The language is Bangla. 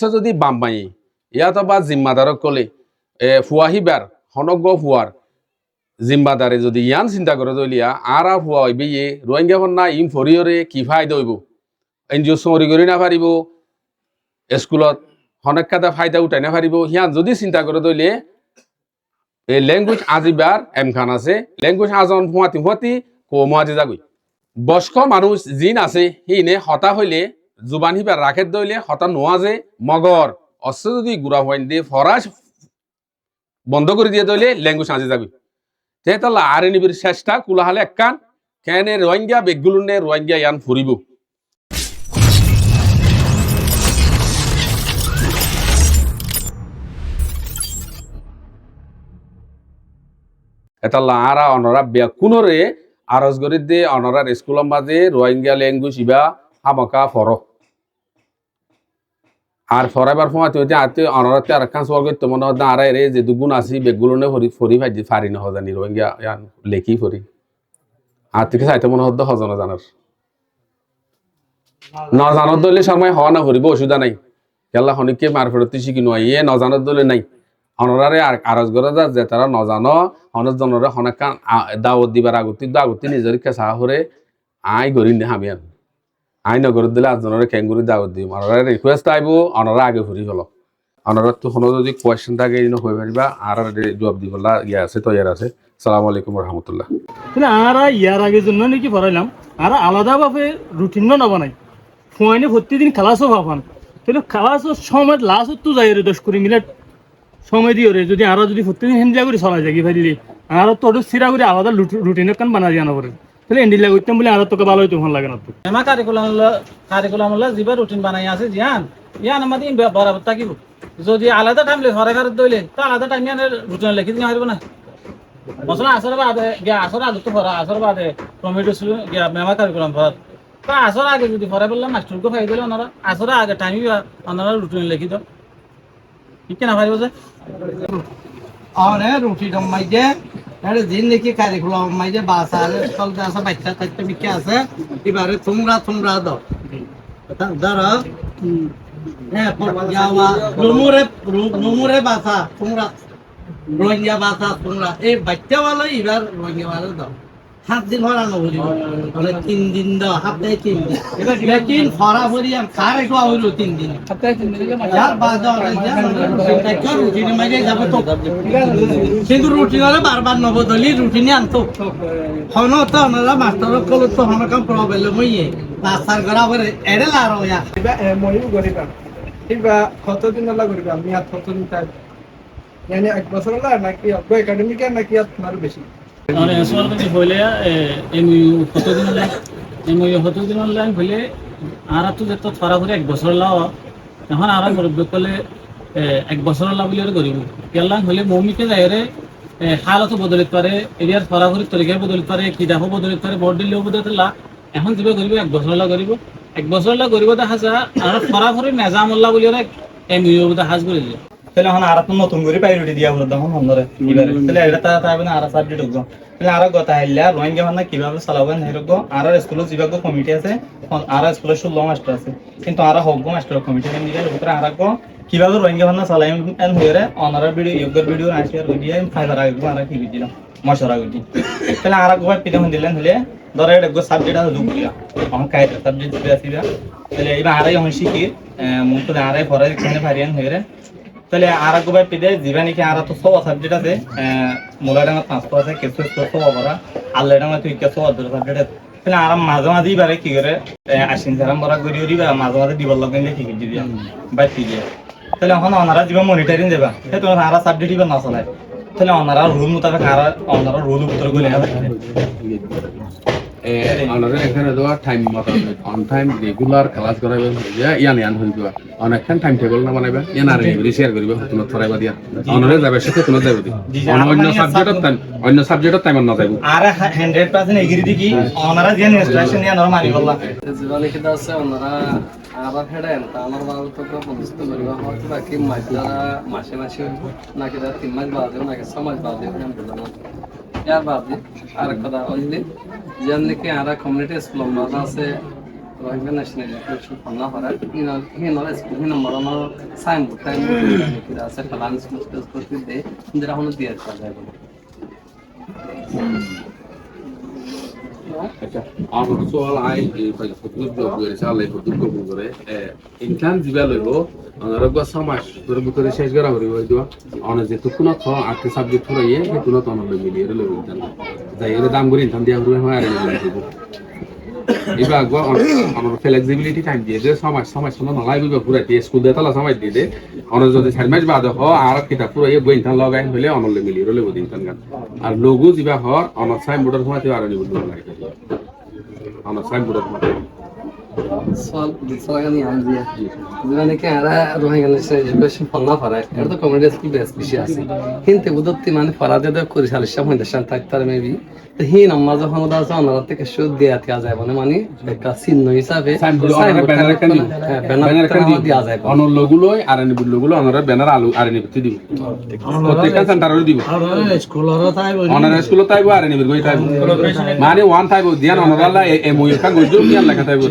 যদি বাম্মাই ইয়াত বা জিম্মাদারক কলে ফুয়াহিবার হনগ্য ফুয়ার জিম্মাদারে যদি ইয়ান চিন্তা করে দলিয়া আর ফুয়া হইবে ইয়ে রোহিঙ্গা না ইম ফরিয়রে কি ফায়দা হইব এনজিও চুরি কৰি নাপারিব স্কুলত হনেক কাদা ফায়দা উঠাই নাপারিব হিয়ান যদি চিন্তা করে দলিয়ে এই ল্যাঙ্গুয়েজ আজিবার এমখান আছে ল্যাঙ্গুয়েজ আজন ফুয়াতি ফুয়াতি কমাতি যাগই বয়স্ক মানুষ জিন আছে হিনে হতা হইলে জুবান হিবার রাখে দইলে হতা নোয়া যে মগর অস্ত্র যদি গুড়া হইন দিয়ে ফরাস বন্ধ করে দিয়ে দইলে ল্যাঙ্গুয়েজ আজি যাবি তেতালা আর নিবির চেষ্টা কুলাহালে একখান কেনে রোহিঙ্গা বেগুলুনে রোহিঙ্গা ইয়ান ফুরিব এতালা আরা অনরা বেকুনরে আরজ গরি দে অনরার স্কুলের মাঝে রোহিঙ্গা ল্যাঙ্গুয়েজ ইবা হামাকা ফর আর ফরাইবার ফমাতে হইতে আতে অনরাতে আর কান সওয়াল করতে মনে হয় আরা রে যে দুগুণ আসি বেগুলনে ফরি ফাইজি ফারি না হজানি রোহিঙ্গা ইয়ান লেখি ফরি আর থেকে চাইতে মনে হদ্দ হজন জানার না জানার দলে সময় হওয়া না ফরিব অসুবিধা নাই কেলা হনিকে মার ফেরতি শিখি নয় ইয়ে ন জানার দলে নাই অনরারে আর আরজ গরা যে তারা ন জানো অনজ জনরে হনাকান দাওয়াত দিবার আগতি নিজের কেসা হরে আই গরি নে হামিয়ান আই নগর দিলে আজজনরে কেঙ্গুরি দাওয়াত দিম অনরা রিকোয়েস্ট আইব অনরা আগে ঘুরি হলো অনরা তো কোনো যদি কোয়েশ্চন থাকে ইনো হই পারিবা আর জবাব দিবলা ইয়া আছে তৈয়ার আছে আসসালামু আলাইকুম রাহমাতুল্লাহ কিন্তু আর ইয়ার আগে জন্য নাকি পড়াইলাম আর আলাদাভাবে রুটিন না বানাই ফোনে প্রতিদিন ক্লাসও ভাবান কিন্তু ক্লাসও সময় লাস্ট তো যাই রে 10 মিনিট সময় দিও রে যদি আর যদি প্রতিদিন হিন্দি করে চলা যায় কি ভাই দিদি আর তো সিরা করে আলাদা রুটিনের কান বানা জানা পড়ে তাহলে এন্ডি লাগতাম বলে আর তোকে ভালো হইতো ভালো লাগে না তো এমা কারিকুলাম জিবা রুটিন বানাই আছে জিয়ান ইয়ান আমাদের বরাবর থাকিব যদি আলাদা টাইম লে ঘরে ঘরে দইলে তো আলাদা টাইম ইয়ান রুটিন লিখি দিতে পারবো না মশলা আসর বাদে গিয়া আসর আগে তো ভরা আসর বাদে টমেটো গিয়া মেমা কারিকুলাম ভরা তো আসর আগে যদি ভরা বললাম মাস্টারকে ফাই দিলে ওনারা আসর আগে টাইম ওনারা রুটিন লিখি দাও ঠিক না ভাই বসে অনে রুটি দমাই যে আরে দিন দেখি কারিকুলাম মাই যে বাসা আছে সব আছে বাচ্চা কাচ্চা বিকে আছে এবারে তোমরা দাও দাঁড়া হ্যাঁ যাওয়া রুমুরে বাসা তোমরা রোহিঙ্গা বাসা তোমরা এই বাচ্চাওয়ালা এবার রোহিঙ্গাওয়ালা দাও 7 দিন হরা নবরি মানে 3 দিন দাও সপ্তাহে 3 দিন এবার লেকিন ফরা ফরি আর কার একটু হইলো 3 দিন সপ্তাহে 3 দিন যার বাদ একটা রুটিন মাঝে যাবে তো কিন্তু রুটিনরে বারবার নবদলি রুটিনে আনতো হনো তো আমরা মাস্টার কল তো হনো কাম প্রবলেম হইয়ে বাসার করা পরে এড়ে লারো ইয়া মইও করিবা কিবা কতদিন লাগা করিবা আমি আর কতদিন তাই মানে এক বছর লাগা নাকি একাডেমিক নাকি আপনার বেশি মানে সওয়াল করে হইলে এমইউ কতদিন লাগে এমইউ কতদিন লাগে হইলে আর তো যেত ফরাফরি এক বছর লাও এখন আর গরিব কলে এক বছর লাও বলি গরিব কেলা হইলে মৌমিকে যায়রে হালত বদলিত পারে এরিয়ার ফরাফরি তরিকা বদলিত পারে কিতাবও বদলিত পারে বোর্ড দিলেও বদলিত লা এখন যাবে গরিব এক বছর লাও গরিব এক বছর লাও গরিব দেখা যা আর ফরাফরি নেজামুল্লাহ বলি এমইউ দেখা হাজ করে দিলে তাহলে এখন আর নতুন করে প্রায়োরিটি দিয়া বলতে এখন অন্ধরে তাহলে এটা তাই আর সাবজেক্ট হোক তাহলে আর কথা হইলে রোহিঙ্গা মানে কিভাবে চালাবেন হেরক আর স্কুলের যেভাবে কমিটি আছে আর স্কুলের 16 মাস্টার আছে কিন্তু আর হোক মাস্টার কমিটি নিয়ে ভিতরে আর কিভাবে রোহিঙ্গা মানে চালাই এন হয়ে অনার ভিডিও ইয়োগের ভিডিও আসিয়ার ভিডিও ফাইবার আগে আর কি দিলাম মশরা গটি তাহলে আর একবার পিতে দিলেন হলে ধরে একটা সাবজেক্ট আছে ঢুকিয়া এখন কাইটা সাবজেক্ট আসিবা তাহলে এবার আরাই আমি শিখি মুখ আরাই পরে এখানে ভারিয়ান হয়ে তাহলে আর একবার পিদে জীবনে কি আর তো সব সাবজেক্ট আছে মোলাডাঙ্গা 500 আছে কিছু সব করা আল্লাডাঙ্গা তুই কিছু অর্ধ সাবজেক্ট তাহলে আর মাঝে মাঝে বারে কি করে আসিন সারাম বড় গড়িও দিবা মাঝে মাঝে দিবল লাগাইলে কি কি দিবা বাইতি দিয়ে তাহলে এখন ওনারা জীবন মনিটরিং দেবা সে তো আর সাবজেক্ট দিবা না চলে তাহলে ওনারা রুল মোতাবেক আর ওনারা রুল উত্তর গুলো অনরে এখানে দেওয়া টাইম মতো অন টাইম রেগুলার ক্লাস করাবে ইয়ান হইব অনেকখান টাইম টেবল না বানাইবা ইয়ান আর রেগুলি শেয়ার করিবা তুমি থরাইবা দিয়া অনরে যাবে সাথে তুমি যাবে অন্য সাবজেক্টত টাইম না যাইব আর 100% এগ্রি দিকি ওনারা যে ইনস্ট্রাকশন দিয়া নরম মানি বললা জীবনে কি আছে ওনারা আবার হেডেন তা আমার বাবা তো বন্ধুত্ব করিবা হয়তো বাকি মাসে নাকি 3 মাস বাদে নাকি 6 মাস বাদে ইয়ার বাদে আর কথা হইলে যেন নাকি আর কমিউনিটি স্কুল আছে রোহিঙ্গা ন্যাশনালিটি ফোনা করা হি নলে স্কুল হি নম্বর না সাইন বুক টাইম কি আছে ফলান স্কুল করতে দে ইন্দরা হনো দিয়ে কাজ যায় আচ্ছা আমার সোয়াল আই এই ফতুল করে চালে ফতুল কবু করে ইনকাম দিবা লইব অনরগ সমাজ তোর ভিতরে শেষ করা হইব হইতো অনে যে তুকুনা থ আতে সাবজেক্ট হইয়ে তুকুনা তো অনলে মিলিয়ে লইব ইনকাম যাই এর দাম করে ইনকাম দিয়া হইব আর লইব এবার আগবা আমার ফ্লেক্সিবিলিটি টাইম দিয়ে যে সমাজ সময় নলাই হইব পুরা তে স্কুল দে তালা সময় দিয়ে দে অনে যদি 4 মাস বাদ হ আর কিতা পুরা এই বই ইনকাম লাগাই হইলে অনলে মিলিয়ে লইব ইনকাম আর লোগো দিবা হর অন সাইন বোর্ডের সময় আর নিব লাগে আমার সাইন বোর্ডের সময় সল দিছাগানি আমজিয়া মানে কি আরা রোহিঙ্গা ন্যাশনালিটি ফোনা করা এটা তো কমিউনিটি স্কুল বেস বেশি আছে কিন্তু বুদত্তি মানে ফরাদে তো করে সালিশা হইতে শান থাকতার মেবি তো হি নাম্বার যখন ওদা আছে ওনারা থেকে সুদ দেয়া দেয়া যায় মানে একটা চিহ্ন হিসাবে ব্যানার কেন দেয়া যায় অনর লোগুলোই আর এনি লোগুলো অনর ব্যানার আলু আর এনি বিতি দিব প্রত্যেকটা সেন্টারে দিব স্কুলরা তাই অনর স্কুল তাইব আর এনি বিগই তাইব মানে ওয়ান তাইব দিয়ান অনর আল্লাহ এমইউ কা গজু মিয়ান লেখা তাইব